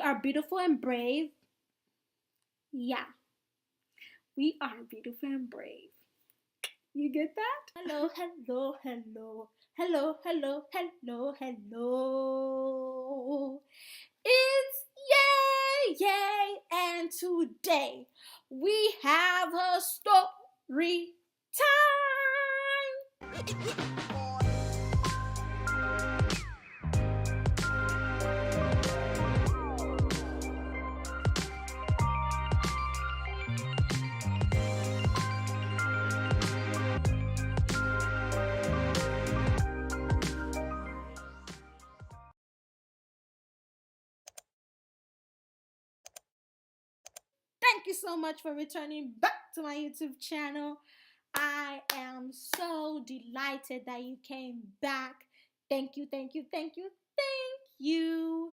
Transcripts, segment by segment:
are beautiful and brave. Yeah, we are beautiful and brave. You get that? Hello, hello, hello. Hello, hello, hello, hello. It's yay, yay, and today we have a story time. Thank you so much for returning back to my YouTube channel. I am so delighted that you came back. Thank you, thank you, thank you, thank you.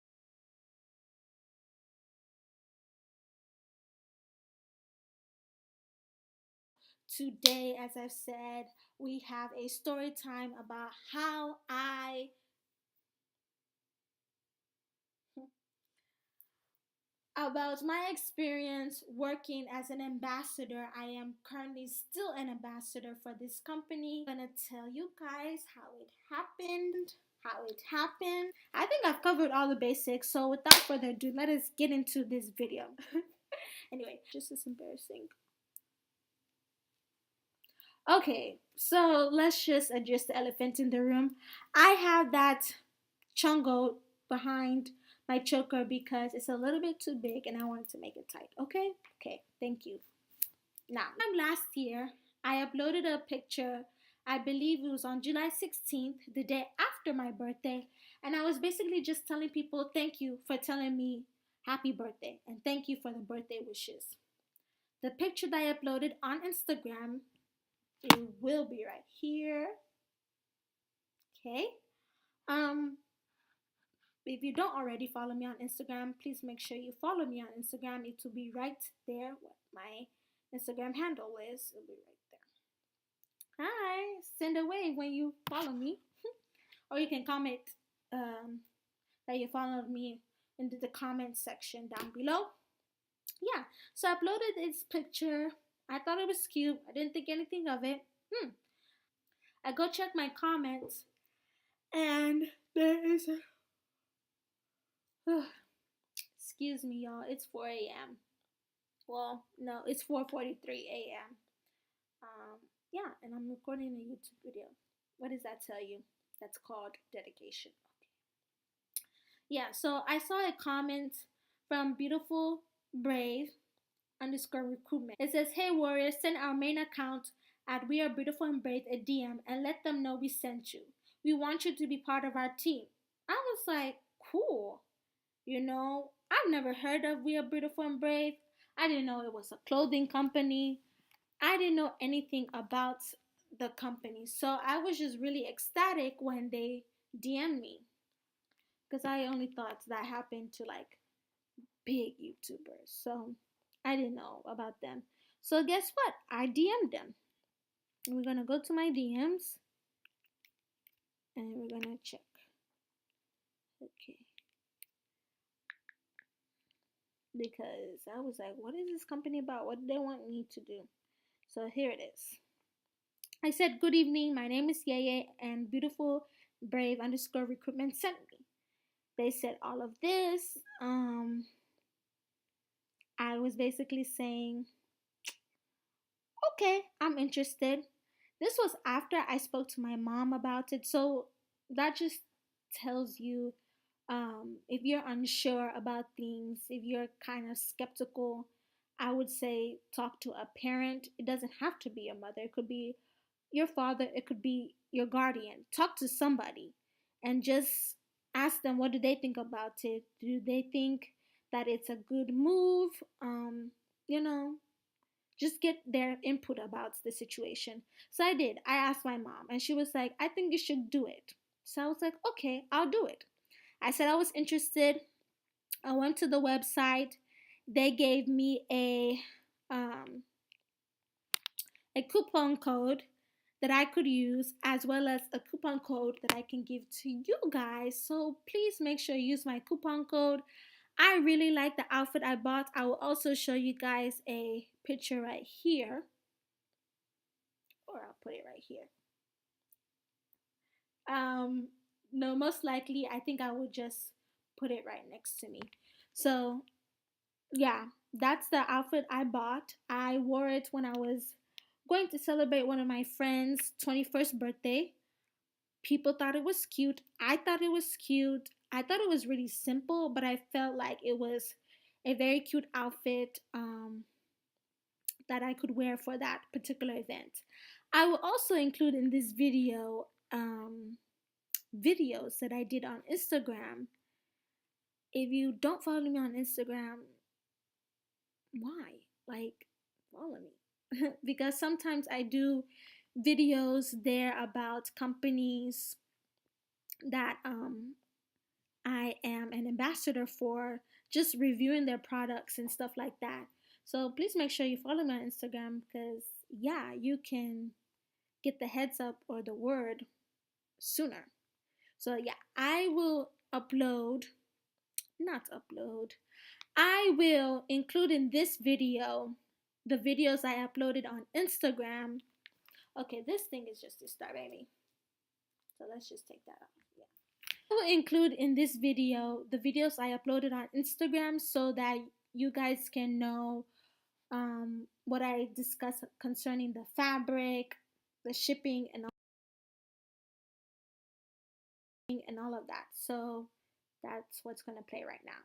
Today, as I've said, we have a story time about my experience working as an ambassador. I am currently still an ambassador for this company. I'm gonna tell you guys how it happened. I think I've covered all the basics, so without further ado, let us get into this video. Anyway, just as embarrassing. Okay, so let's just address the elephant in the room. I have that chongo behind my choker because it's a little bit too big and I wanted to make it tight. Okay? Okay, thank you. Now, last year, I uploaded a picture, I believe it was on July 16th, the day after my birthday, and I was basically just telling people thank you for telling me happy birthday and thank you for the birthday wishes. The picture that I uploaded on Instagram, it will be right here. Okay? If you don't already follow me on Instagram, please make sure you follow me on Instagram. It will be right there. What my Instagram handle is, it'll be right there. Hi, send a wave when you follow me, or you can comment that you followed me into the comment section down below. Yeah, so I uploaded this picture. I thought it was cute. I didn't think anything of it. I go check my comments, and there is a excuse me, y'all. It's 4 a.m. Well, no, it's 4:43 a.m. Yeah, and I'm recording a YouTube video. What does that tell you? That's called dedication. Okay. Yeah, so I saw a comment from beautiful brave underscore recruitment. It says, "Hey warriors, send our main account at We Are Beautiful and Brave a DM and let them know we sent you. We want you to be part of our team." I was like, cool. You know, I've never heard of We Are Beautiful and Brave. I didn't know it was a clothing company. I didn't know anything about the company. So I was just really ecstatic when they DM'd me. Because I only thought that happened to like big YouTubers. So I didn't know about them. So guess what? I DM'd them. We're going to go to my DMs. And we're going to check. Okay. Because I was like, what is this company about? What do they want me to do? So here it is. I said, "Good evening. My name is Yeye, and beautiful brave underscore recruitment sent me." They said all of this. I was basically saying, okay, I'm interested. This was after I spoke to my mom about it. So that just tells you if you're unsure about things, if you're kind of skeptical, I would say talk to a parent. It doesn't have to be your mother, it could be your father, it could be your guardian. Talk to somebody and just ask them what do they think about it. Do they think that it's a good move? You know, just get their input about the situation. So I did. I asked my mom, and she was like, "I think you should do it." So I was like, "Okay, I'll do it." I said I was interested. I went to the website. They gave me a coupon code that I could use, as well as a coupon code that I can give to you guys. So please make sure you use my coupon code. I really like the outfit I bought. I will also show you guys a picture right here, or I'll put it right here. Um, no, most likely, I think I would just put it right next to me. So, yeah, that's the outfit I bought. I wore it when I was going to celebrate one of my friends' 21st birthday. People thought it was cute. I thought it was cute. I thought it was really simple, but I felt like it was a very cute outfit that I could wear for that particular event. I will also include in this video videos that I did on Instagram. If you don't follow me on Instagram, why? Like, follow me. Because sometimes I do videos there about companies that I am an ambassador for, just reviewing their products and stuff like that. So please make sure you follow me on Instagram because, yeah, you can get the heads up or the word sooner. So, yeah, I will not upload, I will include in this video the videos I uploaded on Instagram. Okay, this thing is just disturbing me. So let's just take that off. Yeah. I will include in this video the videos I uploaded on Instagram so that you guys can know what I discuss concerning the fabric, the shipping, and all of that. So that's what's going to play right now.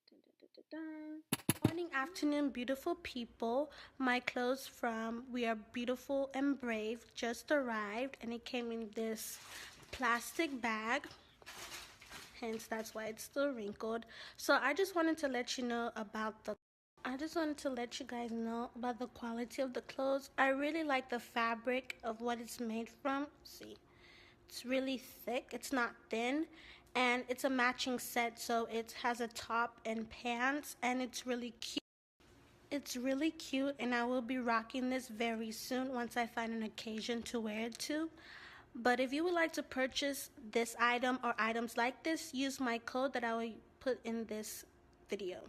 Dun, dun, dun, dun. Morning, afternoon, beautiful people. My clothes from We Are Beautiful and Brave just arrived, and it came in this plastic bag. Hence, that's why it's still wrinkled. So I just wanted to let you know about the I just wanted to let you guys know about the quality of the clothes. I really like the fabric of what it's made from. See, it's really thick. It's not thin. And it's a matching set, so it has a top and pants, and it's really cute. It's really cute, and I will be rocking this very soon once I find an occasion to wear it to. But if you would like to purchase this item or items like this, use my code that I will put in this video.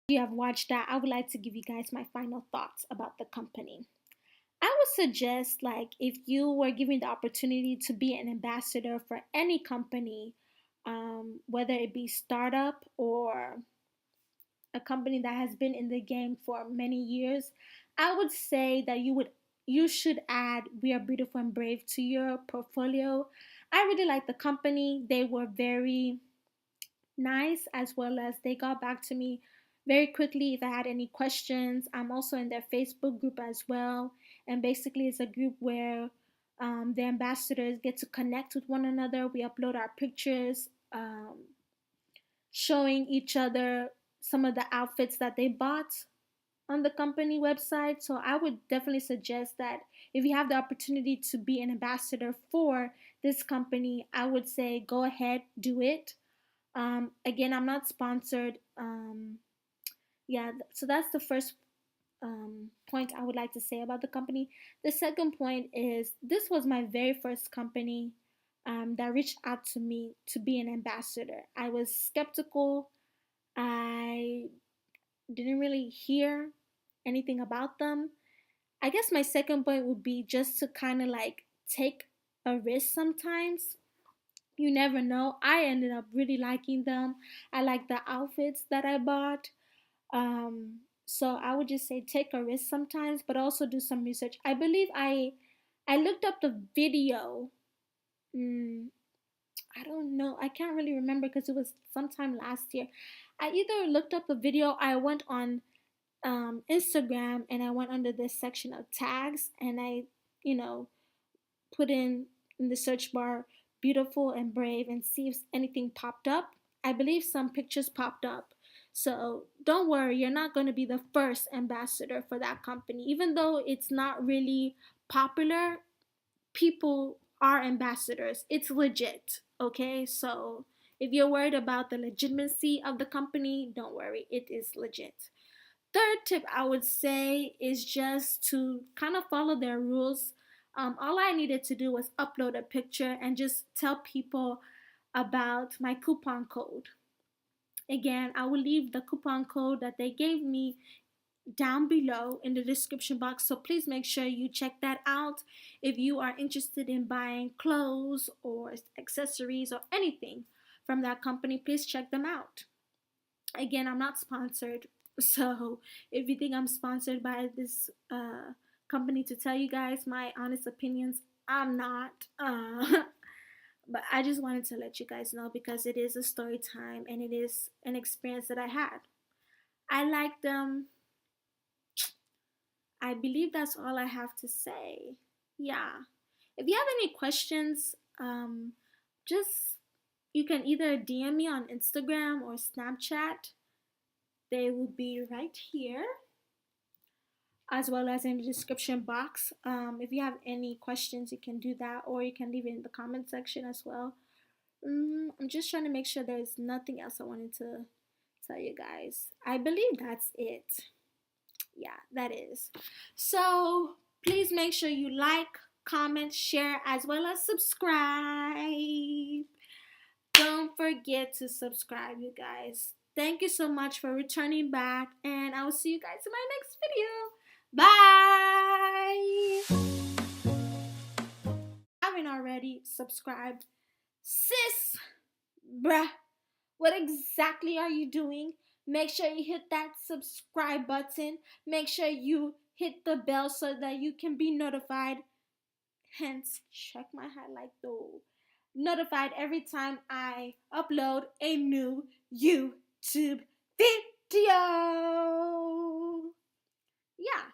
If you have watched that, I would like to give you guys my final thoughts about the company. I would suggest, like, if you were given the opportunity to be an ambassador for any company, whether it be startup or a company that has been in the game for many years, I would say that you should add We Are Beautiful and Brave to your portfolio. I really like the company. They were very nice, as well as they got back to me very quickly if I had any questions. I'm also in their Facebook group as well, and basically it's a group where the ambassadors get to connect with one another. We upload our pictures, showing each other some of the outfits that they bought on the company website. So I would definitely suggest that if you have the opportunity to be an ambassador for this company, I would say go ahead, do it. Again, I'm not sponsored. Yeah, so that's the first point I would like to say about the company. The second point is this was my very first company that reached out to me to be an ambassador. I was skeptical. I didn't really hear anything about them. I guess my second point would be just to kind of like take a risk sometimes. You never know. I ended up really liking them. I like the outfits that I bought. So I would just say take a risk sometimes, but also do some research. I believe I looked up the video. Mm, I don't know. I can't really remember because it was sometime last year. I either looked up a video. I went on Instagram and I went under this section of tags and I, you know, put in the search bar beautiful and brave and see if anything popped up. I believe some pictures popped up. So don't worry, you're not going to be the first ambassador for that company. Even though it's not really popular, people are ambassadors. It's legit, okay? So if you're worried about the legitimacy of the company, don't worry, it is legit. Third tip I would say is just to kind of follow their rules. All I needed to do was upload a picture and just tell people about my coupon code. Again, I will leave the coupon code that they gave me down below in the description box, so please make sure you check that out if you are interested in buying clothes or accessories or anything from that company. Please check them out. Again, I'm not sponsored, so if you think I'm sponsored by this company to tell you guys my honest opinions, I'm not. But I just wanted to let you guys know because it is a story time and it is an experience that I had. I like them. I believe that's all I have to say. Yeah. If you have any questions, just you can either DM me on Instagram or Snapchat. They will be right here, as well as in the description box. If you have any questions, you can do that, or you can leave it in the comment section as well. I'm just trying to make sure there's nothing else I wanted to tell you guys. I believe that's it. Yeah, that is. So please make sure you like, comment, share, as well as subscribe. Don't forget to subscribe, you guys. Thank you so much for returning back, and I will see you guys in my next video. Bye. Haven't already subscribed, sis, bruh, what exactly are you doing? Make sure you hit that subscribe button. Make sure you hit the bell so that you can be notified. Hence, check my highlight though. Notified every time I upload a new YouTube video. Yeah.